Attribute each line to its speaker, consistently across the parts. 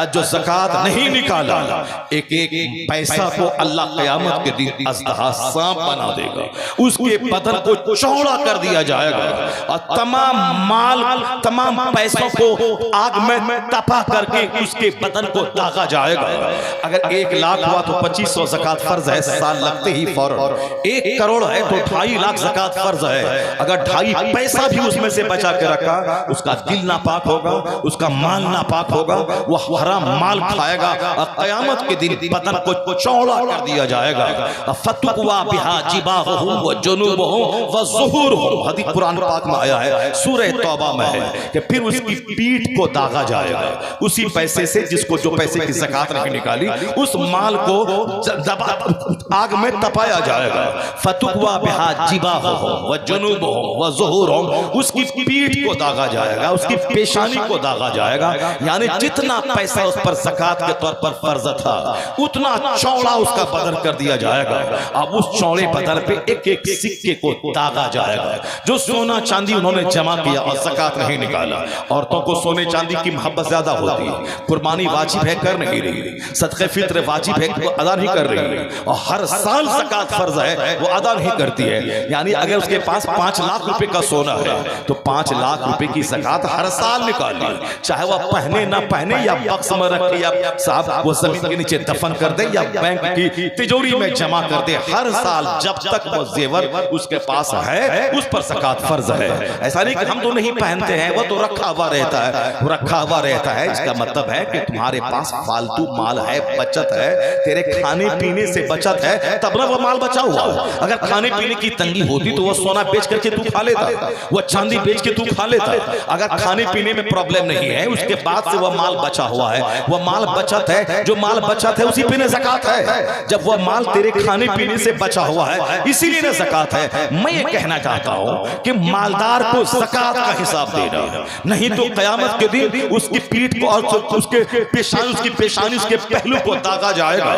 Speaker 1: जो ज़कात नहीं निकाला, एक एक पैसा को अल्लाह क़यामत के दिन अज़दहा सांप बना देगा, उसके बदन को चौड़ा कर दिया जाएगा और तमाम माल, तमाम पैसों को आग में तपा करके उसके बदन को दागा जाएगा। अगर 1 लाख हुआ तो 2500 ज़कात फर्ज है, साल लगते ही फौरन। 1 करोड़ है तो 2.5 लाख ज़कात फर्ज है। अगर 2.5 पैसा भी उसमें से बचा के रखा, उसका दिल नापाक होगा, उसका माल नापाक होगा, वो हराम माल खाएगा और क़यामत के दिन बदन को चौड़ा कर दिया जाएगा। फतुक्वा बिहा जिबाहुहुम व जुनूबुहुम व ज़ुहूरुहुम, हदीस कुरान पाक में आया है, सूरह तौबा में है कि फिर उसकी पीठ को दागा जाएगा उसी पैसे से जिसको, जो पैसे की ज़कात नहीं निकाली, उस माल को आग में तपाया जाएगा। फतुक्वा बिहा जिबाहुहुम व जुनूबुहुम व ज़ुहूरुहुम, उसकी पीठ को दागा जाएगा, उसकी पेशानी को दागा जाएगा। यानी जितना पैसा उस पर ज़कात के तौर पर फर्ज था, उतना चौड़ा उसका बदन कर दिया जाएगा। अब उस चौड़े बदन पे एक एक सिक्के को दागा जाएगा। जो सोना चांदी उन्होंने जमा किया और ज़कात नहीं निकाला, औरतों को सोने चांदी की मोहब्बत ज्यादा होती है, कुर्बानी वाजिब है कर नहीं रही, सदक़े फित्र वाजिब है वो अदा नहीं कर रही है, और हर साल ज़कात फर्ज है वो अदा नहीं करती है। यानी अगर उसके पास 5 लाख रुपए का सोना है तो 5 लाख रुपए की ज़कात हर साल निकाली, चाहे वह पहने ना पहने, या बक्स में रखे, या साहब वो जमीन के नीचे दफन कर दे, या बैंक की तिजोरी में जमा कर दे, हर साल जब तक वो जेवर उसके पास है उस पर ज़कात फर्ज है। ऐसा नहीं कि हम तो नहीं पहनते हैं, वो तो रखा हुआ रहता है, वो रखा हुआ रहता है। इसका मतलब है कि तुम्हारे पास फालतू माल है, बचत है, तेरे खाने पीने से बचत है, तब ना वो माल बचा हुआ। अगर खाने पीने की तंगी होती तो वो सोना बेच करके तू खा लेता, वो चांदी बेच के तू खा लेता। अगर खाने पीने में प्रॉब्लम नहीं है, उसके बाद से वह माल बचा हुआ है, वह माल बचत है, जो माल बचत है उसी पे ज़कात है। जब वह माल तेरे खाने पीने से बचा हुआ है इसीलिए ना ज़कात है। मैं ये कहना चाहता हूं कि मालदार को ज़कात का हिसाब देना, नहीं तो क़यामत के दिन उसकी पीठ को और उसके पेशानी, उसकी पेशानी, उसके पहलू को दागा जाएगा।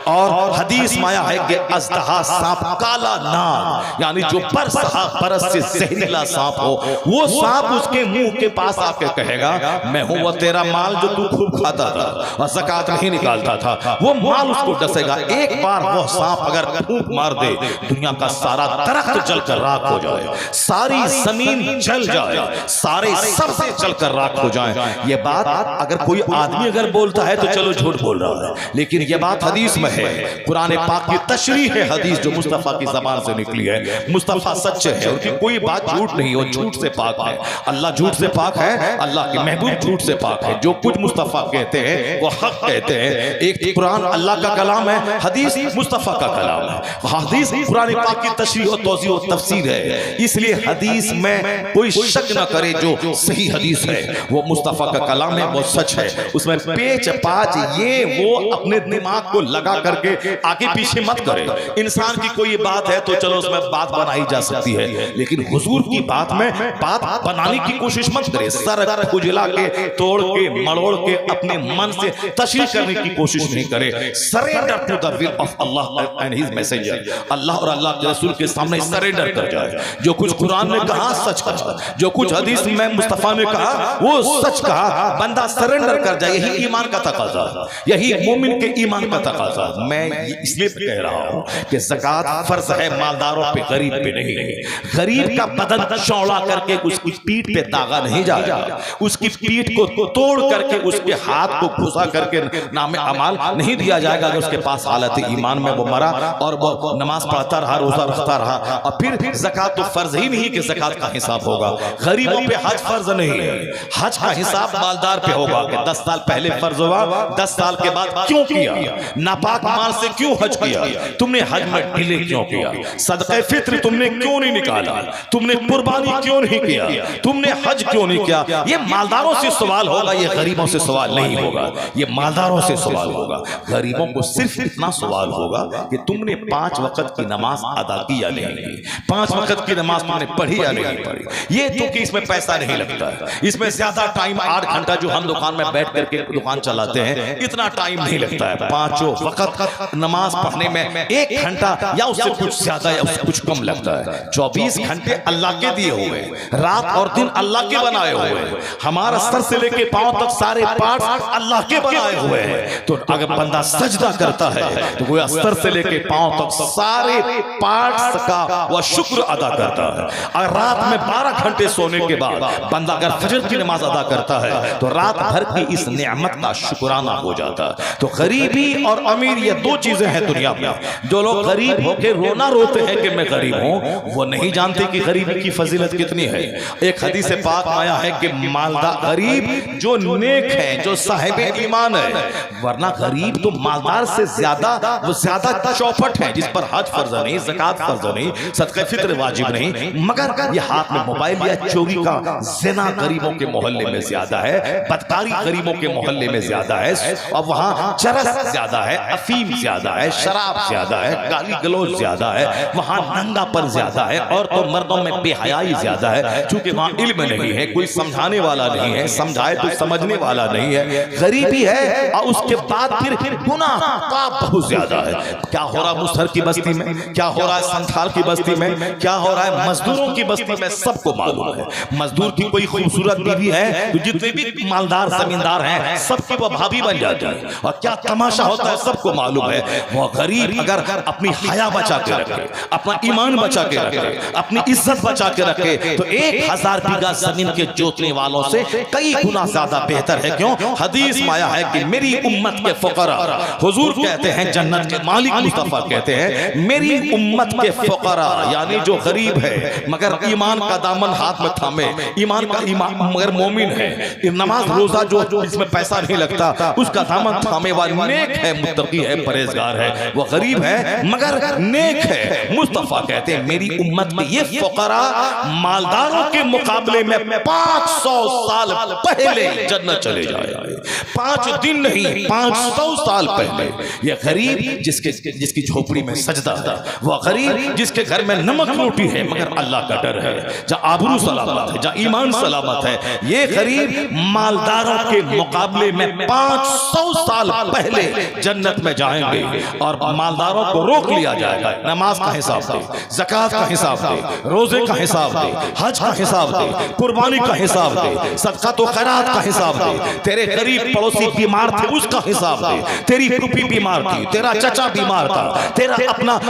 Speaker 1: और हदीस में आया है कि अज़दहा सांप काला नाग, यानी जो बरस से जहरीला सांप हो, वो सांप उसके मुंह के पास आके कहेगा मैं हूं वो तेरा माल जो तू खूब खाता था और ज़कात नहीं निकालता था। वो माल उसको डसेगा। एक बार वो सांप अगर फूंक मार दे, दुनिया का सारा दरख्त जलकर राख हो जाए, सारी जमीन जल जाए, सारे सब्ज़े जलकर राख हो जाए। ये बात अगर कोई आदमी अगर बोलता है तो चलो झूठ बोल रहा है, लेकिन ये बात हदीस में है, कुरान पाक की तशरीह है, हदीस जो मुस्तफ़ा की ज़बान से निकली है। मुस्तफ़ा सच्चे है, उनकी कोई बात झूठ नहीं, वो झूठ से पाक है। अल्लाह झूठ से पाक है, अल्लाह के महबूब झूठ से पाक है। जो कुछ मुस्तफ़ा कहते हैं वो हक कहते हैं। एक कुरान अल्लाह का कलाम है, हदीस मुस्तफ़ा का कलाम है। हदीस कुरान पाक की तशरीह और तौज़ीह और तफसीर है, इसलिए हदीस में कोई शक न करे, जो सही हदीस है वो मुस्तफ़ा का कलाम है, वो सच है। उसमें पेच पाच ये वो अपने दिमाग को लगा करके आगे पीछे मत करे। इंसान की कोई बात है तो चलो उसमें बात बनाई जा सकती है, लेकिन हुजूर की बात में बात बनाने की कोशिश मत करे। सर खुजला के, तोड़ के, मरोड़ के अपने मन से तशरीह करने की कोशिश नहीं करे। Surrender to the will of अल्लाह एंड हिज मैसेंजर, अल्लाह और अल्लाह के रसूल के सामने सरेंडर कर जाए। जो कुछ कुरान ने कहा सच कहा, जो कुछ हदीस में मुस्तफ़ा ने कहा वो सच कहा, बंदा सरेंडर कर जाए। यही ईमान का तकाजा, यही मोमिन के ईमान का तकाजा। मैं इसलिए कह रहा हूं कि ज़कात फर्ज है मालदारों पे, गरीब पे नहीं। गरीब का बदन चौड़ा करके उसकी पीठ पे दागा नहीं जाएगा, उसकी पीठ को तोड़ करके उसके हाथ को घुसा करके नाम अमाल नहीं दिया जाएगा। अगर उसके पास हालत ईमान में वो मरा और वो नमाज पढ़ता रहा, रोजा रखता रहा, और फिर ज़कात तो फर्ज ही नहीं कि ज़कात का हिसाब होगा। गरीबों पे हज फर्ज नहीं है, हज का हिसाब मालदार पे होगा कि 10 साल पहले फर्ज हुआ, 10 साल के बाद क्यों किया, नापाक माल से क्यों हज किया, तुमने हज में डिले क्यों किया, सदक़े फित्र तुमने क्यों नहीं निकाला, तुमने कुर्बानी क्यों नहीं किया, तुमने हज क्यों नहीं किया। ये मालदारों से सवाल होगा, ये गरीबों से सवाल नहीं होगा, ये मालदारों से सवाल होगा। गरीबों को सिर्फ इतना सवाल होगा कि तुमने 5 वक्त की नमाज अदा की या नहीं की, 5 वक्त की नमाज तुमने पढ़ी या नहीं पढ़ी। ये तो कि इसमें पैसा नहीं लगता है, इसमें ज्यादा टाइम 8 घंटा जो हम दुकान में बैठ करके दुकान चलाते हैं इतना टाइम नहीं लगता है। 5 वक्त नमाज पढ़ने में 1 घंटा या उससे कुछ ज्यादा या उससे कुछ कम लगता है। 24 घंटे अल्लाह के दिए हुए, रात और दिन अल्लाह के बनाए हुए। हमारा सर से लेके पांव तक सारे पार्ट्स पार्ट अल्लाह के बनाए हुए हैं। तो अगर बंदा सजदा करता है तो वो अस्तर से लेके पांव तक सारे पार्ट्स का वह शुक्र अदा करता है। अगर रात में 12 घंटे सोने के बाद बंदा अगर फजर की नमाज अदा करता है तो रात भर की इस नेमत का शुक्राना हो जाता है। तो गरीबी और अमीर ये दो चीजें हैं दुनिया में। जो लोग गरीब होकर रोना रोते हैं कि मैं गरीब हूं, वो नहीं जानते कि गरीबी की फजीलत कितनी है। एक हदीस पाक आया है कि मालदार गरीब जो नेक है, जो साहिब ईमान है, वरना गरीब तो मालदार से ज्यादा वो ज्यादा चौपट है, जिस पर हज फर्ज नहीं, ज़कात फर्ज नहीं, सदका फित्र वाजिब नहीं, मगर ये हाथ में मोबाइल या चोरी का ज़िना गरीबों के मोहल्ले में ज्यादा है, बदकारी गरीबों के मोहल्ले में ज्यादा है, और वहां चरस ज्यादा है, अफीम ज्यादा है, शराब ज्यादा है, गाली गलौज ज्यादा है, वहां नंगापन ज्यादा है, और तो मर्दों में बेहयाई ज्यादा है, क्योंकि वहां इल्म नहीं है, कोई समझाने वाला नहीं है, समझाए तो समझने वाला नहीं है, गरीबी है, और उसके बाद फिर गुनाह पाप बहुत ज्यादा है। क्या हो रहा मुसहर की बस्ती में, क्या हो रहा है संथाल की बस्ती में, क्या हो रहा है मजदूरों की बस्ती में, सबको मालूम है। मजदूर की कोई खूबसूरत बीवी है तो जितने भी मालदार जमींदार हैं सबकी वो भाभी बन जाती है, और क्या तमाशा होता है सबको मालूम है। वो गरीब अगर अपनी हया बचा के रखे, अपना ईमान बचा के रखे, अपनी इज्जत बचा के रखे, तो 1000 बीघा जमीन के जोतने वालों से कई गुना ज्यादा बेहतर है। क्यों? हदीस में आया है कि मेरी उम्मत के फुकरा, हुजूर कहते हैं जन्नत के मालिक मुस्तफा कहते हैं मेरी उम्मत के फुकरा, यानी जो गरीब है मगर ईमान का दामन हाथ में थामे, ईमान का ईमान मगर मोमिन है, नमाज रोजा जो इसमें पैसा नहीं लगता उसका दामन थामे वाला नेक है, मुत्तकी है, परहेजगार है, वो गरीब है मगर नेक है। मुस्तफा कहते हैं मेरी उम्मत में ये फुकरा मालदारों के मुकाबले में 500 साल पहले जन्नत चले जाए। 5 दिन नहीं, 500 साल पहले। ये गरीब जिसकी झोपड़ी में सजदा था, वह गरीब जिसके घर में नमक रोटी है मगर अल्लाह का डर है, जहाँ आबरू सलामत है, जहाँ ईमान सलामत है, ये गरीब मालदारों के मुकाबले में 500 साल पहले जन्नत में जाएंगे। और मालदारों को रोक लिया जाएगा, नमाज का हिसाब दे, ज़कात का हिसाब दे, रोजे का हिसाब दे, हज का हिसाब दे, कुर्बानी का हिसाब दे, सदका तो खैरात का हिसाब दे, तेरे गरीब पड़ोसी बीमार थे उसका हिसाब दे, तेरी फूफी बीमार थी, तेरा चचा बीमार था, तेरा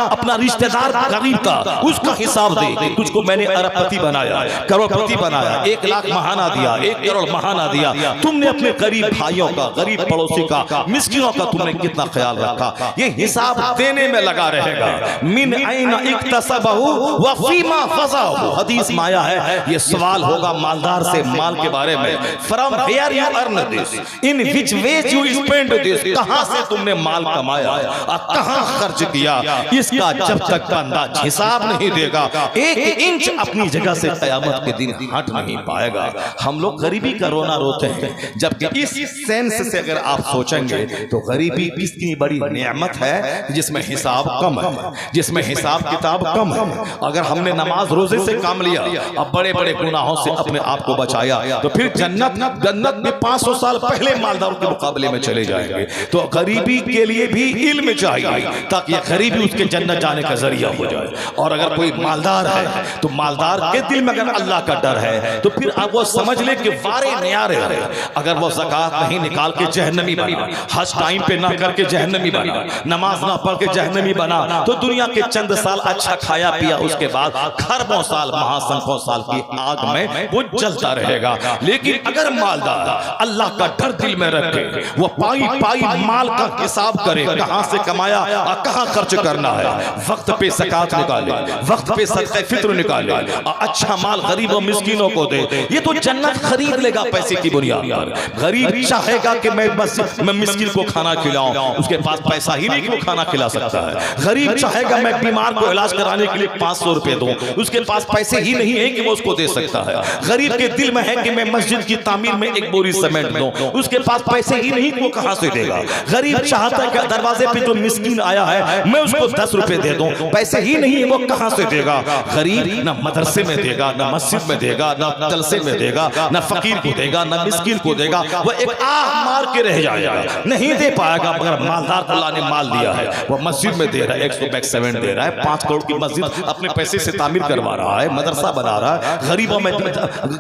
Speaker 1: अपना रिश्तेदार गरीब था उसका हिसाब दे। तुझको मैंने अरबपति बनाया, करोड़पति बनाया, 1 लाख महाना दिया, 1 करोड़ महाना दिया, तुमने अपने गरीब भाइयों का, गरीब पड़ोसी का, मिस्किनों का तुमने कितना ख्याल रखा, ये हिसाब देने में लगा रहेगा। मिन ऐना इक्तसबहु व फीमा फज़ाहु, हदीस में आया है ये सवाल होगा मालदार से माल के बारे में, from where you earn this, in which ways you spend this, कहां से तुमने माल कमाया और कहां खर्च किया, इसका जब तक बंदा हिसाब नहीं देगा 1 इंच अपनी जगह से क़यामत के दिन हट नहीं पाएगा। हम लोग गरीबी का रोना रोते हैं, जबकि इस सेंस से अगर आप सोचेंगे तो गरीबी कितनी बड़ी नेमत है जिसमें हिसाब कम है, जिसमें हिसाब किताब कम है। अगर हमने नमाज रोजे से काम लिया, अब बड़े बड़े गुनाहों से अपने आप को बचाया, तो फिर जन्नत में 500 साल पहले मालदारों के मुकाबले में चले जाएंगे। तो गरीबी के लिए भी इल्म चाहिए ताकि गरीबी उसके जन्नत जाने का जरिया हो जाए। और अगर कोई मालदार है तो मालदार के दिल में अगर अल्लाह का डर है तो फिर अब वो समझ ले कि वारे न्यारे है। अगर वो ज़कात नहीं निकाल के जहन्नमी बना, हज टाइम पे ना करके जहन्नमी बना, नमाज ना पढ़ के जहन्नमी बना, तो दुनिया के चंद साल अच्छा खाया पिया, उसके बाद खरबों साल, महासंखों साल की आग में वो जलता रहेगा। लेकिन अगर मालदार अल्लाह का डर दिल में रखे, वो पाई पाई माल का हिसाब करे, कहां से कमाया और कहां खर्च करना है, वक्त पे ज़कात निकाले, वक्त पे सदका फित्र निकाले, अच्छा माल गरीबों मिस्किनों को दे, ये तो जन्नत खरीद लेगा पैसे की बुनियाद पर। गरीब चाहेगा कि मैं मिस्किन को खाना खिलाऊं, उसके पास पैसा ही नहीं कि वो खाना खिला सकता है। गरीब चाहेगा मैं बीमार को इलाज कराने के लिए 500 रुपए दूं, उसके पास पैसे ही नहीं है कि वो उसको दे सकता है। गरीब के दिल में है कि मैं मस्जिद की तामीर में 1 बोरी सीमेंट दूं, उसके पास पैसे ही नहीं कि वो कहां से देगा। गरीब चाहता है कि दरवाजे पे जो मिस्किन आया है मैं उसको 10 रुपए दे दूं, पैसे ही नहीं है, वो कहां से देगा। गरीब ना मदरसे में देगा, ना मस्जिद में देगा, ना जलसे में देगा, ना फकीर को देगा, ना मिस्किन को देगा, वो एक आह मार के रह जाएगा, नहीं दे पाएगा। मगर मालदार को अल्लाह ने माल दिया है, वो मस्जिद में दे रहा है, 100 दे रहा है, 5 करोड़ की मस्जिद अपने पैसे से तामीर करवा रहा है, मदरसा बना रहा है, गरीबों में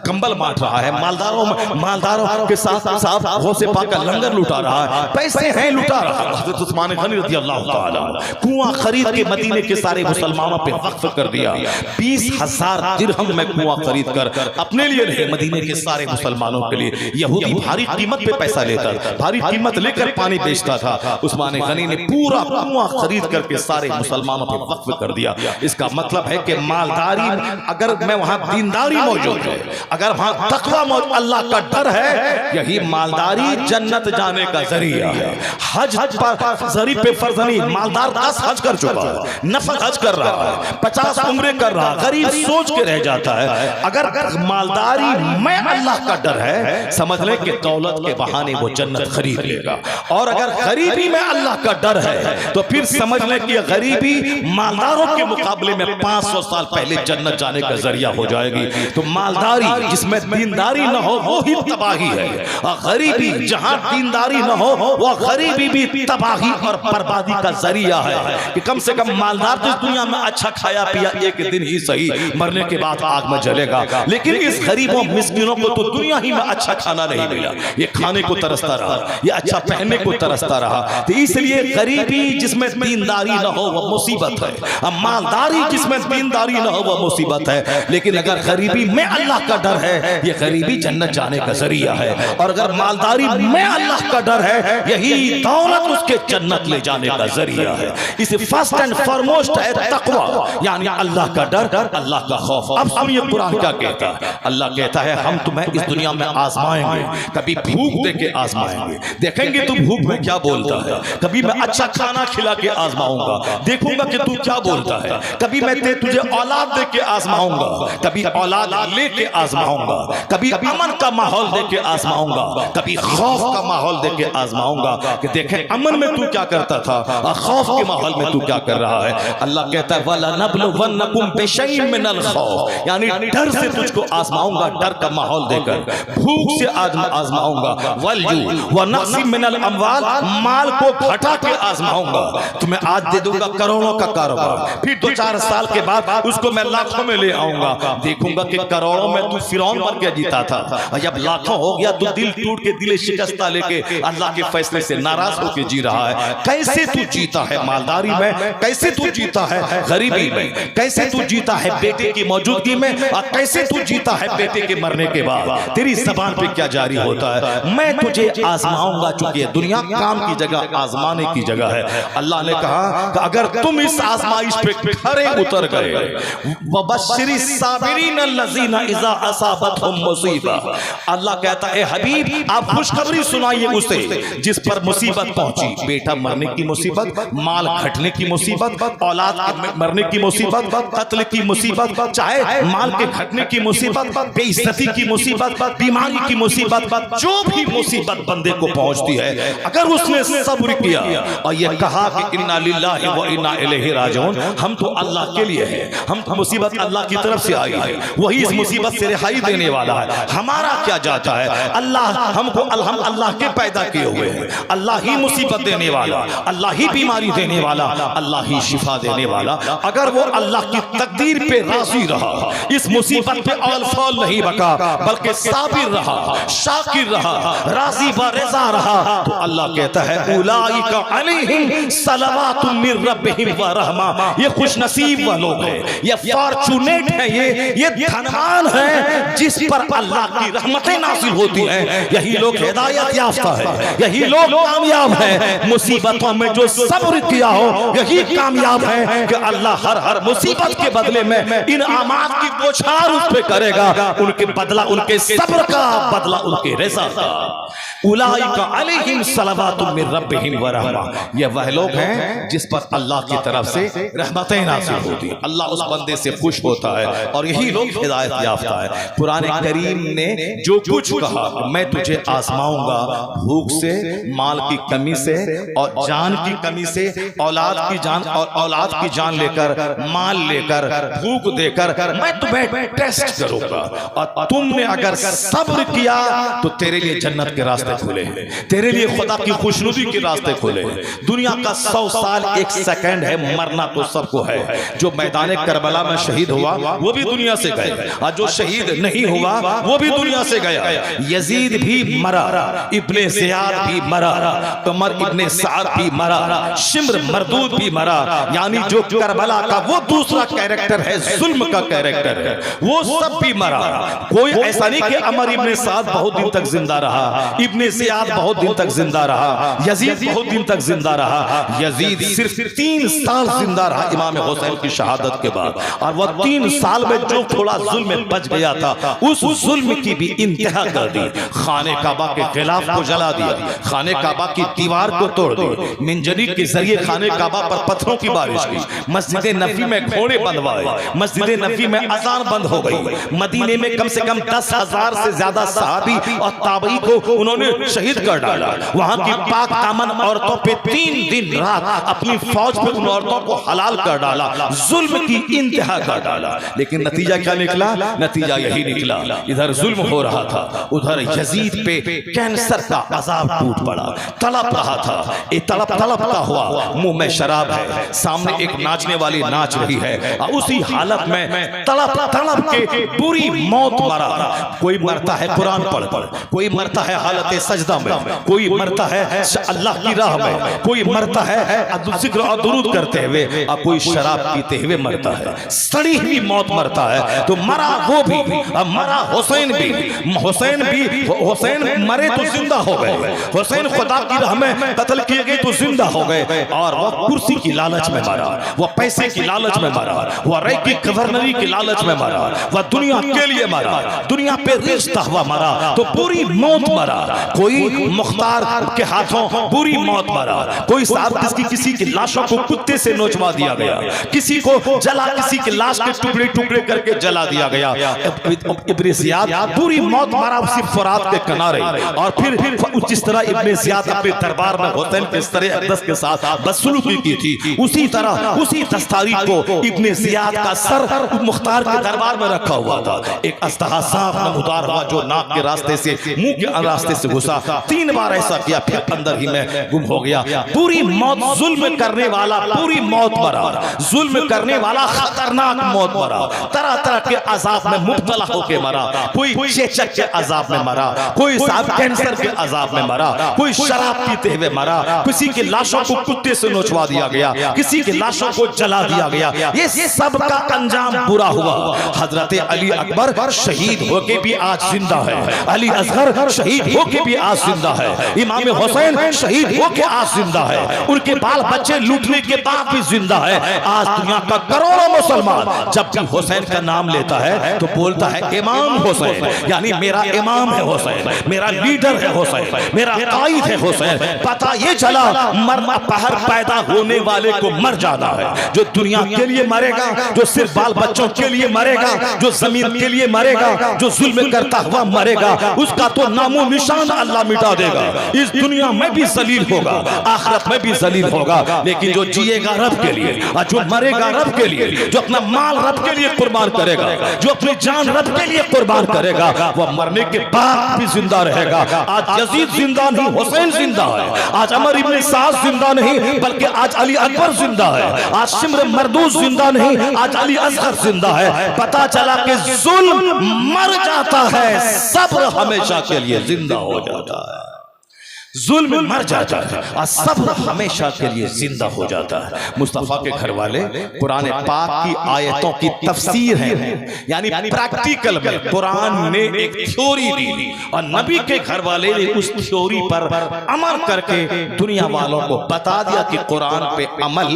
Speaker 1: कंबल बांट रहा है, मालदारों के साथ साहब गौसे पाक का लंगर लुटा रहा है, पैसे हैं लुटा रहा है। हज़रत उस्मान गनी रज़ी अल्लाह ताला कुआं खरीद के मदीने के सारे मुसलमानों पे वक्फ कर दिया। 20,000 दिरहम में कुआं खरीद कर अपने लिए नहीं, मदीने के सारे मुसलमानों के लिए। यहूदी भारी कीमत पे पैसा लेता, भारी कीमत लेकर पानी बेचता था। उस्मान गनी ने पूरा कुआं खरीद करके सारे मुसलमानों पे वक्फ कर दिया। इसका मतलब है कि मालदारी, अगर मैं वहां दीनदारी मौजूद है, अगर वहां तकवा मौजूद, अल्लाह का डर है, यही मालदारी जन्नत जाने का जरिया है। हज पर जरी पे फर्ज नहीं, मालदार 10 हज कर चुका है, नफल हज कर रहा है, 50 उम्रे कर रहा है, गरीब सोच के रह जाता है। अगर मालदारी में अल्लाह का डर है, समझ ले कि दौलत के बहाने वो जन्नत खरीद लेगा। और अगर गरीबी में अल्लाह का डर है तो फिर समझ ले कि गरीबी मालदारों के मुकाबले में 500 साल पहले जन्नत जाने का जरिया हो जाएगी। तो मालदारी जिसमें दीनदारी न हो वो ही तबाही है, और गरीबी जहां दीनदारी न हो वो गरीबी भी तबाही और बर्बादी का जरिया है। कि कम से कम मालदार तो इस दुनिया में अच्छा खाया पिया एक दिन ही सही, मरने के बाद आग में जलेगा, लेकिन इस गरीबों मिस्किनों को तो दुनिया ही में अच्छा खाना नहीं मिला, ये खाने को तरसता रहा, ये अच्छा पहनने को तरसता रहा। तो इसलिए गरीबी जिसमें दीनदारी न हो वो मुसीबत है, अब मालदारी जिसमें दीनदारी न हो वो मुसीबत है। लेकिन अगर गरीबी में अल्लाह का डर है, ये गरीबी जन्नत जाने का जरिया है। और अगर मालदारी में अल्लाह का डर है, यही दौलत उसके जन्नत ले जाने का जरिया है। इसे फर्स्ट एंड फॉरमोस्ट है तकवा, यानी अल्लाह का डर, अल्लाह का खौफ। अब सुनिए कुरान क्या कहता है। अल्लाह कहता है हम तुम्हें इस दुनिया में आजमाएंगे, कभी भूख दे के आजमाएंगे, देखेंगे तू भूख में क्या बोलता है। कभी मैं अच्छा खाना खिला के आजमाऊंगा, देखूंगा कि तू क्या बोलता है। कभी मैं तुझे औलाद दे के आजमाऊंगा, कभी औलाद लेके आजमाऊंगा, कभी अमन का माहौल दे के आजमाऊंगा, कभी खौफ का माहौल दे के आजमाऊंगा कि देखें अमन में तू क्या करता था और खौफ के माहौल में तू क्या कर रहा है। अल्लाह कहता है वला नबलुवन्नकुम बिशैइन मिनल खौफ, यानी डर से तुझको आजमाऊंगा, डर का माहौल देकर, भूख से आजमाऊंगा, वलजू व नक्सिम मिनल अमवाल, माल को घटा के आजमाऊंगा। तुम्हें आज दे दूंगा करोड़ों का कारोबार, फिर 2-4 साल के बाद उसको मैं लाखों में ले आऊंगा, देखूंगा कि करोड़ों में तू फिरौन बन के जीता था, और जब लाखों हो गया तो दिल टूट के, दिल शिकस्ता लेके अल्लाह के फैसले से नाराज होकर जी रहा है। कैसे तू जीता है मालदारी में, कैसे तू जीता है गरीबी में, कैसे तू जीता है बेटे की मौजूदगी में, और कैसे तू जीता है बेटे के मरने के बाद। तेरी जबान पे क्या जारी होता है, मैं तुझे आजमाऊंगा। चूंकि दुनिया काम की जगह आजमाने की जगह है। अल्लाह ने कहा कि अगर तुम इस आजमाइश पे खरे उतर गए, वबश्शिरी साबिरीन अल्लज़ीना इज़ा असाबतहुम मुसीबा, अल्लाह कहता है हबीब आप खुशखबरी सुनाइए उसे जिस पर मुसीबत पहुंची, बेटा मरने की मुसीबत, माल घटने की मुसीबत, औलाद मरने की मुसीबत, कत्ल की मुसीबत, चाहे माल के घटने की मुसीबत, बेइज्जती की मुसीबत, बीमारी की मुसीबत, जो भी मुसीबत बंदे को पहुंचती है, अगर उसने सब्र किया और ये कहा कि इन्ना लिल्लाहि व इन्ना इलैहि राजिऊन, हम तो अल्लाह के लिए है, हम तो मुसीबत अल्लाह की तरफ से आई है, वही इस मुसीबत से रिहाई देने वाला है, हमारा क्या जाता है। अल्लाह हमको हम अल्लाह के पैदा किए हुए हैं, अल्लाह ही मुसीबत देने वाला, अल्लाह ही बीमारी देने वाला, अल्लाह ही शिफा देने वाला। अगर वो अल्लाह की तकदीर पे राजी रहा, इस मुसीबत पे औल फौल नहीं बका, बल्कि साबिर रहा, शाकिर रहा, राजी बरज़ा रहा, तो अल्लाह कहता है उलाइका अलैहिम सलवातुम मिर रब्बिहिम व रहमा, ये खुश नसीब वाले लोग हैं, ये फॉर्चुनेट है, ये धनवान है जिस पर अल्लाह की रहमतें नाज़िल होती हैं। यही लोग हिदायत याफ्ता है, यही लोग कामयाब है। मुसीबतों में जो सब्र किया हो यही कामयाब है कि अल्लाह हर मुसीबत के बदले में इनामात की बौछार उस पे करेगा, उनके बदला, उनके सब्र का बदला उनके रज़ा का। उलाइका अलैहिम सलवातुम मिर रब्बिहिम व रहमा, ये वह लोग हैं जिस पर अल्लाह की तरफ से रहमतें नाज़िल होती हैं, अल्लाह उस बंदे से खुश होता है, और यही लोग हिदायत याफ्ता है। कुरान करीम ने जो कुछ कहा मैं तुझे आजमाऊंगा, भूख से, माल की कमी से, और जान की कमी से, औलाद की जान और औलाद की जान लेकर, माल लेकर, भूख देकर मैं तुम्हें टेस्ट करूंगा, और तुमने अगर सब्र किया तो तेरे लिए जन्नत के रास्ते खुले, तेरे लिए खुदा की खुशनुदी के रास्ते खुले। दुनिया का 100 साल 1 सेकंड है, मरना तो सबको है। जो मैदान करबला में शहीद हुआ वो भी दुनिया से गए, और जो शहीद नहीं हुआ वो भी दुनिया से गया। यजीद भी भी मरा, इब्ने ज़ियाद भी मरा, उमर इब्ने साद भी मरा, शिम्र मरदूद भी मरा। यानी जो करबला का वो दूसरा कैरेक्टर है, जुल्म का कैरेक्टर है, वो सब भी मरा। कोई ऐसा नहीं कि उमर इब्ने साद बहुत दिन तक जिंदा रहा, इब्ने ज़ियाद बहुत दिन तक जिंदा रहा, यजीद बहुत दिन तक जिंदा रहा। यजीद सिर्फ 3 साल जिंदा रहा इमाम हुसैन की शहादत के बाद, और वह 3 साल में जो थोड़ा जुल्म बच गया था उस जुल्म की भी इंतहा कर दी। खाने काबा के खिलाफ को जला दिया, खाने काबा की दीवार को तोड़ दी, मिंजरी के जरिए खाने काबा पर पत्थरों की बारिश की, मस्जिद नबी में घोड़े बंधवाए, मस्जिद नबी में अजान बंद हो गई, मदीने में कम से कम 10,000 से ज्यादा सहाबी और ताबई को उन्होंने शहीद कर डाला। वहां की पाक दामन औरतों पे 3 दिन रात अपनी फौज पे उन औरतों को हलाल कर डाला, जुल्म की इंतहा कर डाला। लेकिन नतीजा क्या निकला? नतीजा यही निकला, इधर जुल्म हो रहा था, उधर यजीद पे कैंसर का अजाब टूट पड़ा, तड़प रहा था। ये तड़पता हुआ, मुंह में शराब है, सामने एक नाचने वाली नाच रही है, उसी हालत में तड़प के बुरी मौत मरा। कोई मरता है कुरान पढ़ पढ़, कोई मरता है हालत सजदा में, कोई मरता है अल्लाह की राह में, कोई मरता है जिक्र और दुरूद करते हुए, और कोई शराब पीते हुए मरता है, सड़ी हुई मौत मरता है। तो मरा वो भी, मरा हुसैन भी। हुसैन मरे तो जिंदा हो गए, हुसैन खुदा की राह में कत्ल किए गए तो जिंदा हो गए। और वह कुर्सी की लालच में मरा, वह पैसे की लालच में मरा, वह रई की गवर्नरी की लालच में मरा, वह दुनिया के लिए मरा, दुनिया पे रिश्ता हुआ मरा, तो पूरी मौत मरा। कोई मुख्तार के हाथों बुरी मौत मरा, कोई साहब किसी की लाशों को कुत्ते से नोचवा दिया गया, किसी को जला, किसी की लाश के टुकड़े टुकड़े करके जला दिया गया। इब्ने ज़ियाद बुरी मौत मरा उसी फुरात के किनारे। और फिर जिस तरह इब्ने ज़ियाद अपने दरबार में हुसैन के सरे अक़दस के साथ बदसलूकी की थी, उसी तरह उसी 10 तारीख को इब्ने ज़ियाद का सर मुख्तार के दरबार में रखा हुआ था। एक अस्तहा साफ नमूदार हुआ जो नाक के रास्ते से, मुंह के रास्ते से घुसा, 3 बार ऐसा किया, फिर अंदर ही में गुम हो गया। पूरी मौत, जुल्म करने वाला पूरी मौत मरा, जुल्म करने वाला खतरनाक मौत मरा, तरह तरह के अजाब में मुब्तला होके मरा। कोई चेचक के अजाब में मरा, कोई साहब कैंसर के अजाब में मरा, कोई शराब पीते हुए मरा, किसी की लाशों को कुत्ते से नोचवा दिया गया, किसी की लाशों को जला दिया गया। ये सब का अंजाम बुरा हुआ। हजरत अली अकबर शहीद होके भी आज जिंदा है, अली असगर शहीद होके भी आज जिंदा है, इमाम हुसैन शहीद होके आज जिंदा है, उनके बाल बच्चे लूटने के बाद भी जिंदा है। आज दुनिया का करोड़ों मुसलमान जब भी हुसैन का नाम लेता है तो बोलता है इमाम हुसैन, यानी मेरा इमाम है हुसैन, मेरा लीडर है हुसैन, मेरा कायद है हुसैन। पता ये चला मरना पहर पैदा होने वाले को मर जाना है। जो दुनिया के लिए मरेगा, जो सिर्फ बाल बच्चों के लिए मरेगा, जो जमीन के लिए मरेगा, जो जुल्म करता हुआ मरेगा, उसका तो नामो निशान अल्लाह मिटा देगा। इस दुनिया में भी जलील होगा, आखिरत में भी जलील होगा। लेकिन जो जिएगा रब के लिए और जो मरेगा रब के लिए, जो अपना माल रब के लिए कुर्बान करेगा, जो अपनी जान रब के लिए कुर्बान करेगा, वह मरने के बाद भी जिंदा रहेगा। आज यजीद जिंदा नहीं, हुसैन जिंदा है। आज उमर इब्ने साद जिंदा नहीं, बल्कि आज अली अकबर जिंदा है। आज शिम्र मरदूद जिंदा नहीं, आज अली असगर जिंदा है। पता चला कि जुल्म मर जाता है, सब्र हमेशा के लिए जिंदा हो जाता है। जुल्म मर जाता है और सब्र हमेशा के लिए जिंदा हो जाता है। मुस्तफा के घर वाले कुरान पाक की आयतों की तफसीर है, यानी प्रैक्टिकल में कुरान ने एक थ्योरी दी और नबी के घर वाले ने उस थ्योरी पर अमल करके दुनिया वालों को बता दिया कि कुरान पे अमल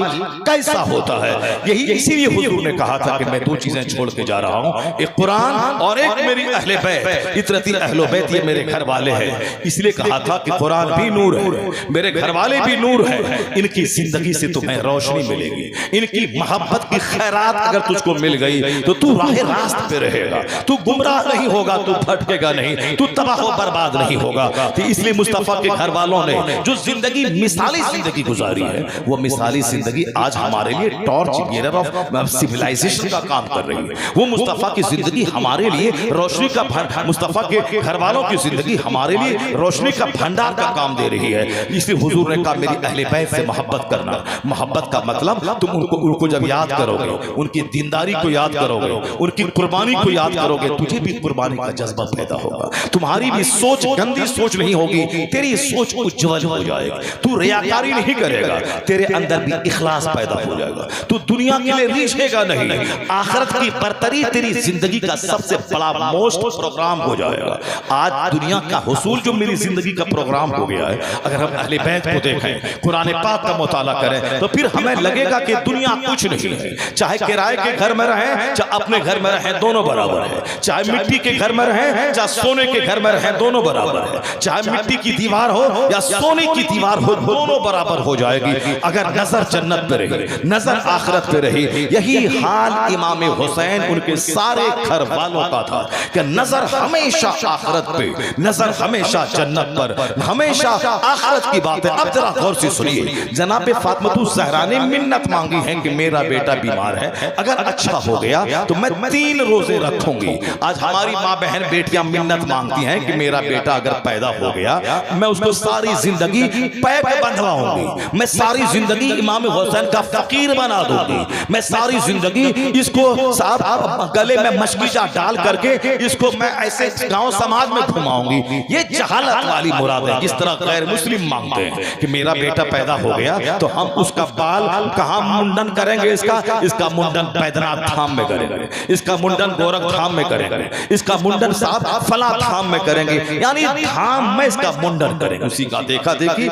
Speaker 1: कैसा होता है। यही इसीलिए हुजूर ने कहा था कि मैं 2 चीजें छोड़ के जा रहा हूँ, एक कुरान और एक मेरी अहले बैत, इतरती अहले बैत, ये मेरे घर वाले हैं। इसलिए कहा था कि कुरान भी नूर है, मेरे घर वाले भी नूर है, इनकी जिंदगी से तुम्हें रोशनी मिलेगी, इनकी मोहब्बत की खैरात अगर तुझको मिल गई तो तू राह रास्त पे रहेगा, तू गुमराह नहीं होगा, तू भटकेगा नहीं, तू तबाह व बर्बाद नहीं होगा। तो इसलिए मुस्तफा के घर वालों ने जो जिंदगी मिसाली जिंदगी गुजारी है, वो मिसाली जिंदगी आज हमारे लिए टॉर्च बियरर ऑफ सिविलाइजेशन का काम कर रही है। वो मुस्तफा की जिंदगी हमारे लिए रोशनी का, मुस्तफा के घर वालों की जिंदगी हमारे लिए रोशनी का भंडार का काम दे रही है। इसलिए हुजूर ने कहा मेरी अहले बैत से मोहब्बत करना। मोहब्बत का मतलब तुम उनको जब याद करोगे, उनकी दीनदारी को याद करोगे, उनकी कुर्बानी को याद करोगे, तुझे भी कुर्बानी का जज्बा पैदा होगा। तुम्हारी भी सोच गंदी सोच नहीं होगी, तेरी सोच उज्जवल हो जाएगी। तू रियाकारी नहीं करेगा, तेरे अंदर भी इखलास पैदा हो जाएगा। तू दुनिया के लिए रीझेगा नहीं, आखिरत की बरतरी तेरी जिंदगी का सबसे बड़ा मोस्ट प्रोग्राम हो जाएगा। आज दुनिया का हुसूल जो मेरी जिंदगी का प्रोग्राम हो गया है, अगर हम अहले बैत को देखें, कुरान पाक का मुताला करें, तो फिर हमें लगेगा कि दुनिया कुछ नहीं है। चाहे किराए के घर में रहें, चाहे अपने घर में रहें, दोनों बराबर है। चाहे मिट्टी के घर में रहें, चाहे सोने के घर में रहें, दोनों बराबर है। चाहे मिट्टी की दीवार हो या सोने की दीवार हो, दोनों बराबर हो जाएगी अगर नजर जन्नत पे रही, नजर आखिरत पे रही। यही हाल इमाम हुसैन उनके सारे घर वालों का था कि नजर हमेशा आखिरत पे, नजर हमेशा जन्नत पर, हमेशा आखिरत की बात है। अब जरा गौर से सुनिए, जनाब फातिमा ज़हरा ने मिन्नत मांगी है कि मेरा बेटा बीमार है, अगर अच्छा हो गया तो मैं 3 रोजे रखूंगी। आज हमारी माँ बहन बेटियां मिन्नत मांगती हैं कि मेरा बेटा अगर पैदा हो गया, मैं उसको सारी जिंदगी पैक बंधवाऊंगी, मैं सारी जिंदगी इमाम हुसैन का फकीर बना दूंगी, मैं सारी जिंदगी इसको साहब गले में मशकीजा डाल करके इसको मैं ऐसे गांव समाज में घुमाऊंगी। ये जहालत वाली मुराद है। जिस तरह गैर मुस्लिम मांगते हैं कि मेरा बेटा पैदा हो गया तो हम उसका बाल कहां मुंडन करेंगे, इसका मुंडन बैद्यनाथ धाम में करेंगे, इसका मुंडन गोरख धाम में करेंगे, इसका मुंडन साहब फला धाम में करेंगे, यानी धाम में इसका मुंडन करेंगे। उसी का देखा देखी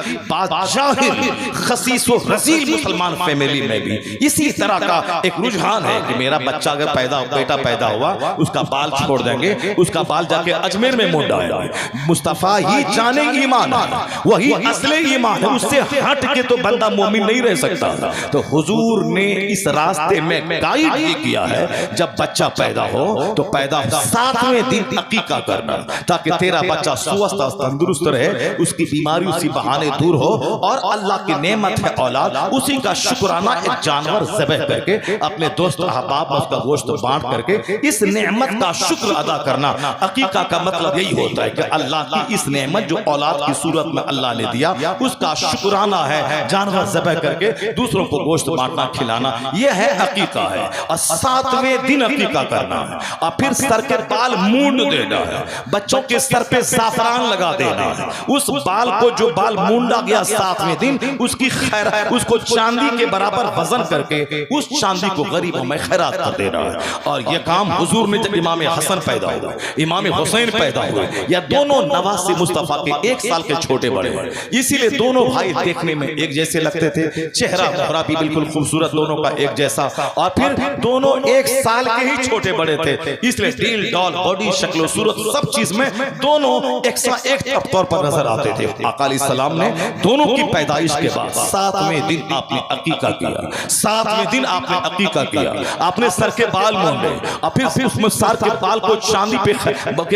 Speaker 1: खसीस व रसील मुसलमान फैमिली में भी इसी तरह का एक रुझान है कि मेरा बच्चा अगर बेटा पैदा हुआ, उसका बाल छोड़ देंगे, उसका बाल जाके अजमेर में मुंडाएंगे। मुस्तफा ही जाने ईमान है, वही असली ईमान है, उससे हट के तो बंदा मोमिन नहीं रह सकता। तो हुजूर ने इस रास्ते में गाइड ये किया है, जब बच्चा पैदा हो तो पैदा 7वें दिन अकीका करना, ताकि तेरा बच्चा स्वस्थ तंदुरुस्त रहे, उसकी बीमारी उसी बहाने दूर हो, और अल्लाह की नेमत है औलाद, उसी का शुक्राना एक जानवर ज़बह करके अपने दोस्त अहबाब में उसका गोश्त बांट करके इस नेमत का शुक्र अदा करना। अकीका का मतलब यही होता है कि अल्लाह की इस नेमत जो औलाद की सूरत में अल्लाह ने दिया, उसका शुक्राना है, जानवर ज़बह करके दूसरों को गोश्त बांटना खिलाना, यह है अकीका है। और 7वें दिन अकीका करना है, और फिर सर के बाल मूंड देना है, बच्चों के सर पे ज़ाफ़रान लगा देना है। उस बाल को जो बाल मूंडा गया 7वें दिन, उसकी खैर उसको चांदी के बराबर वजन करके उस चांदी को गरीबों में खैरात कर देना है। और यह काम हुजूर में जब इमाम हसन पैदा हुआ, इमाम हुसैन पैदा हुए, या दोनों नवासे मुस्तफा के 1 साल के छोटे बड़े, इसीलिए दोनों भाई देखने में एक जैसे लगते थे, चेहरा मोहरा भी बिल्कुल खूबसूरत दोनों का एक जैसा, और फिर दोनों 1 साल के ही छोटे बड़े थे, इसलिए डील डॉल बॉडी शक्ल सूरत सब चीज में दोनों एक तौर पर नजर आते थे। आका अलैहिस्सलाम ने दोनों की पैदाइश के बाद 7वें दिन आपने अकीका किया, 7वें दिन आपने अकीका किया, आपने सर के बाल मूंडे, और फिर उसमें सर के बाल को चांदी पे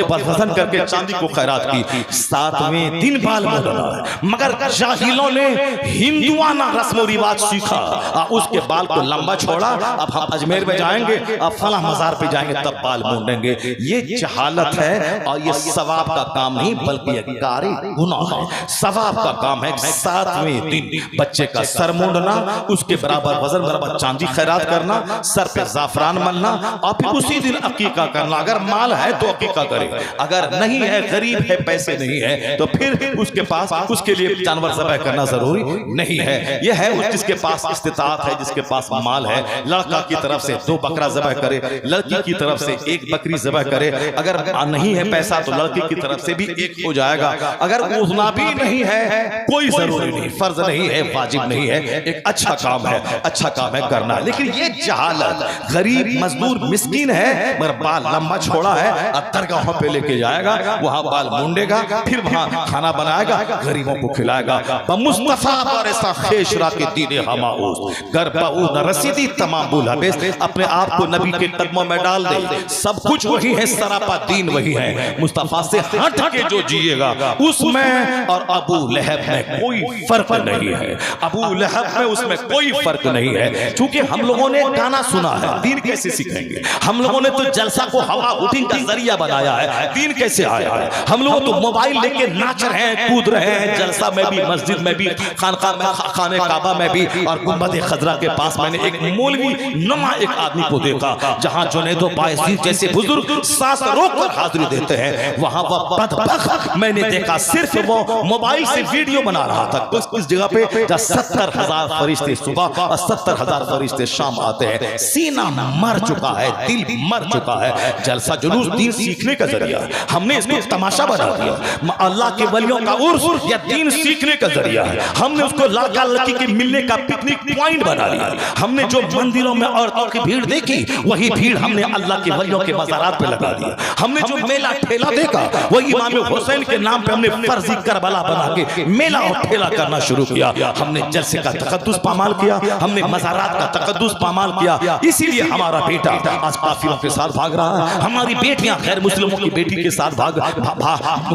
Speaker 1: वजन करके चांदी को खैरात की। 7वें दिन बाल मूंडना है, मगर जाहिलों ने हिंदुआना रस्म रिवाज सीखा, उसके बाल को लंबा छोड़ा, अब हम अजमेर में जाएंगे, अब फला मजार पे जाएंगे, तब बाल मूंडेंगे। ये जहालत है, और ये सवाब का काम नहीं बल्कि एक कारी गुनाह है। सवाब का काम है 7वें दिन बच्चे का सर मूंडना, उसके बराबर वजन बराबर चांदी खैरात करना, सर पे ज़ाफ़रान मलना, और फिर उसी दिन अकीका करना। अगर माल है तो अकीका करे, अगर नहीं है, गरीब है, पैसे नहीं है, तो फिर उसके पास उसके लिए जानवर ज़बह करना जरूरी नहीं है। यह है जिसके पास इस्तिताअत है, जिसके पास माल है, लड़का की तरफ से 2 बकरा ज़बह करे, लड़की की तरफ से 1 बकरी ज़बह करे। अगर नहीं है पैसा तो लड़की की तरफ से भी 1 हो जाएगा। अगर उतना भी नहीं है, कोई जरूरी नहीं, फर्ज नहीं है, वाजिब नहीं है, एक अच्छा काम है, अच्छा काम है करना। लेकिन ये जहालत, गरीब मजदूर मिस्कीन है मगर बाल लंबा छोड़ा है, अब दरगाहों पे लेके जाएगा, वहां बाल मुंडेगा, फिर वहां खाना बनाएगा, गरीबों को खिलाएगा। मुस्तफा बारिसा खेशरा के दीने हमाऊस गरबाऊ न रसीदी तमाम बुल हबेस, अपने आप को नबी के कदमों में डाल दे, सब कुछ वही है, सरापा दीन वही है। मुस्तफा से हट के जो जिएगा उसमें और अबू लहब में कोई फर्क नहीं है, अबू लहब में उसमें कोई फर्क नहीं है। क्योंकि हम लोगों ने गाना सुना है, दीन कैसे सीखेंगे? हम लोगों ने तो जलसा को हवा उठिंग का जरिया बनाया है, दीन कैसे आया है? हम लोग तो मोबाइल लेके नाच रहे हैं कूद रहे हैं, जलसा में भी, मस्जिद में भी, खानका में, खाने काबा में भी, और गुंबद खजरा के पास मैंने एक मौलवी नुमा एक आदमी को देखा, जहां जुनैद बायजीद जैसे बुजुर्ग सांस रोककर हाजिरी देते हैं, वहां वह बदबख्त मैंने देखा सिर्फ वो मोबाइल से वीडियो बना रहा था। उस जगह पे जहाँ 70,000 फरिश्ते सुबह और 70,000 फरिश्ते शाम आते हैं। सीना मर चुका है, दिल मर चुका है। जलसा जुलूस दीन सीखने का जरिया, हमने इसको तमाशा बना दिया। अल्लाह के वलियों का उर्स या दीन सीखने का जरिया है, हमने उसको लाका लकी के मिलने का पिकनिक पॉइंट बना लिया। हमने जो मंदिरों में औरतों की भीड़ देखी, वही भीड़ हमने अल्लाह के वलियों के मज़ारात पे लगा दिया। हमने जो मेला ठेला देखा, वही इमाम हुसैन के नाम पे हमने फर्जी करबला बना के मेला और ठेला करना शुरू किया। हमने जलसे का तकद्दुस पामाल किया, हमने मज़ारात का तकद्दुस पामाल किया। इसीलिए हमारा बेटा आज काफिरों के साथ भाग रहा है, हमारी बेटियां गैर मुस्लिमों की बेटी के साथ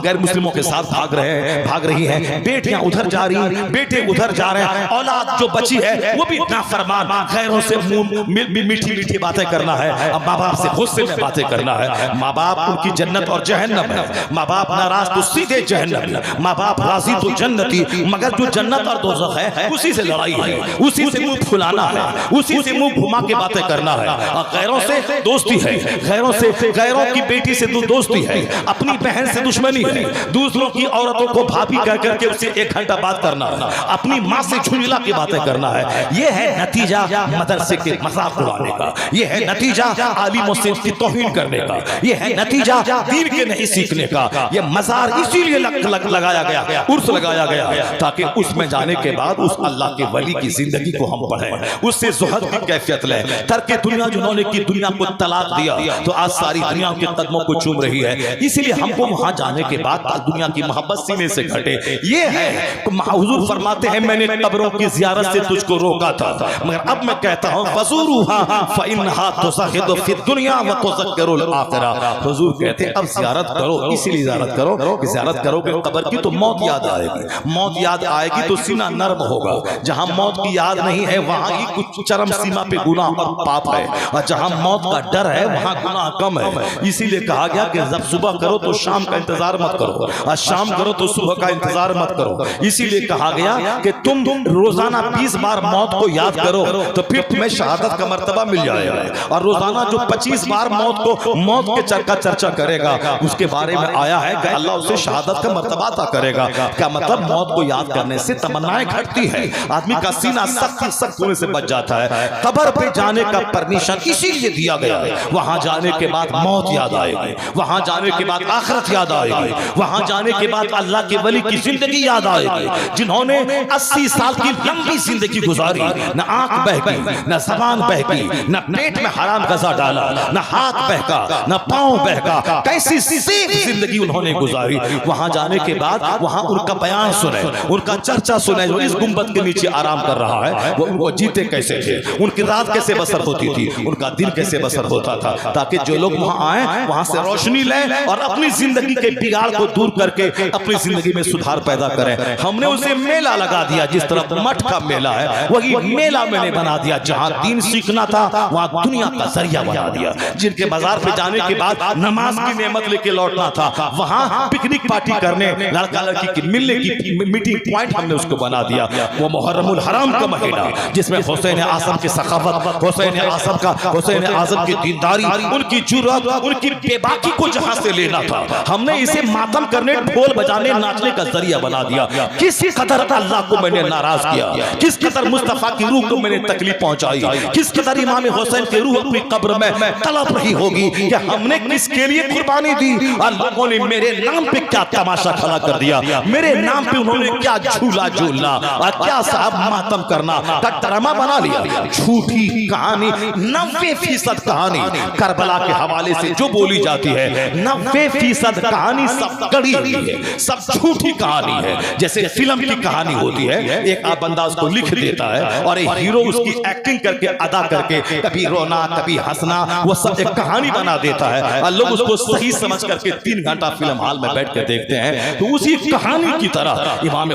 Speaker 1: गैर मुस्लिमों के साथ भाग रही हैं। बेटियां उधर जा रही, बेटे उधर जा रहे हैं। औलाद जो बची है वो भी नाफरमान, गैरों से मीठी मीठी बातें करना है, अब माँ बाप से गुस्से में बातें करना है। माँ बाप उनकी जन्नत और जहन्नम है, माँ बाप नाराज तो सीधे जहन्नम, माँ बाप राजी तो जन्नती। मगर जो जन्नत और दोज़ख है उसी से लड़ाई है, उसी से मुंह फुलाना है, उसी से मुंह घुमा के बातें करना है। और गैरों से दोस्ती है, गैरों की बेटी से दोस्ती है, अपनी बहन से दुश्मनी है, दूसरों की औरतों को भाभी कह करके उससे 1 घंटा बात करना है, अपनी माँ से झुंझला की बातें करना है। यह है नतीजा मदरसे के मजाक उड़ाने का, यह है नतीजा आलिमों से उसकी तौहीन करने का, यह है नतीजा दीन के नहीं सीखने का। यह मजार इसीलिए लगाया गया, उर्स लगाया गया ताकि उसमें जाने के बाद उस अल्लाह के वली की जिंदगी को हम पढ़ें, उससे ज़ुहद की कैफियत लें। तर्के दुनिया जिन्होंने की दुनिया को तलाक दिया तो आज सारी दुनिया के कदमों को चूम रही है। इसीलिए हमको वहां जाने के बाद दुनिया की मोहब्बत सीने से घटे। ये है हुजूर फरमाते हैं, मैंने कब्रों की ज़ियारत से तुझको रोका था, मगर अब मैं कहता हूं फज़ूरूहा फ़इन्नहा तुज़हिदु फ़िद दुनिया व तुज़क्किरुल आखिरह। हुजूर कहते हैं अब ज़ियारत करो, इसीलिए ज़ियारत करो कि ज़ियारत करोगे कब्र की तो मौत याद आएगी, मौत याद आएगी तो सीना नर्म होगा। जहां मौत की याद नहीं है वहां ही कुछ चरम सीमा पे गुनाह और पाप है, और जहां मौत का डर है वहां गुनाह कम है। इसीलिए कहा गया कि जब सुबह करो तो शाम का इंतजार मत करो, और शाम करो तो सुबह का इंतजार मत करो। इसीलिए कहा गया कि तुम रोजाना 20 बार मौत को याद करो तो फिर तुम्हें शहादत का मर्तबा मिल जाएगा। और रोजाना जो 25 बार मौत के चर्चा करेगा उसके बारे में आया है कि अल्लाह उसे शहादत का मर्तबा अता करेगा। क्या मतलब? मौत को याद करने से तमन्नाएं घटती है, आदमी का सीना सख्त होने से बच जाता है। कब्र पे जाने का परमिशन इसीलिए दिया गया है, वहां जाने के बाद मौत याद आएगी, वहां जाने के बाद आखिरत याद आएगी, वहां जाने के बाद अल्लाह के वली की जिंदगी याद आएगी, जिन्होंने 80 साल की लंबी जिंदगी गुजारी, न आंख बहकी, न जबान बहकी, न पेट में हराम गजा डाला, न हाथ बहका, न पांव बहका, कैसी सेफ जिंदगी उन्होंने गुजारी। वहां जाने के बाद वहां उनका बयान सुने, उनका चर्चा सुने, जो इस गुंबद के नीचे आराम कर रहा है वो जीते कैसे थे, उनकी रात कैसे बसर होती थी, उनका दिन कैसे बसर होता था, ताकि जो लोग वहां आए वहां से रोशनी लें और अपनी जिंदगी के बिगाड़ को दूर करके अपनी जिंदगी में सुधार पैदा करें। हमने उसे मेला लगा दिया, जिस तरह मठ का मेला है वही मेला मैंने बना दिया। जहां दीन सीखना था वहां दुनिया का जरिया बना दिया। जिनके बाजार पे जाने के बाद नमाज की नेमत लेके लौटना था, वहां पिकनिक पार्टी करने, लड़का लड़की की मिलने की मीटिंग पॉइंट हमने उसको बना दिया। वो मुहर्रमुल हराम का महीना जिसमें हुसैन आज़म की सखावत, हुसैन आज़म की दीनदारी, उनकी जुर्रत, उनकी बेबाकी को जहां से लेना था, हमने इसे मातम करने, ढोल बजाने, नाचने का जरिया बना दिया। किस कदर अल्लाह को मैंने नाराज किया, किस कदर मुस्तफा की रूह को मैंने तकलीफ पहुंचाई, किस कदर इमाम हुसैन की रूह अपनी कब्र में तड़प रही होगी कि हमने किसके लिए कुर्बानी दी, और लोगों ने मेरे नाम पे क्या तमाशा खड़ा कर दिया, मेरे नाम पे उन्होंने क्या झूला झूलना और क्या साहब मातम करना का ड्रामा बना लिया। झूठी कहानी, 90% कहानी करबला के हवाले से जो बोली जाती है, 90% कहानी सब गढ़ी हुई है, सब झूठी कहानी है। जैसे फिल्म की कहानी होती है, एक बंदा उसको लिख देता है और एक हीरो उसकी एक्टिंग करके अदा करके कभी रोना कभी हंसना वो सब एक कहानी बना देता है, और लोग उसको सही समझ करके 3 घंटा फिल्म हॉल में बैठ के देखते हैं। तो उसी कहानी की तरह इमाम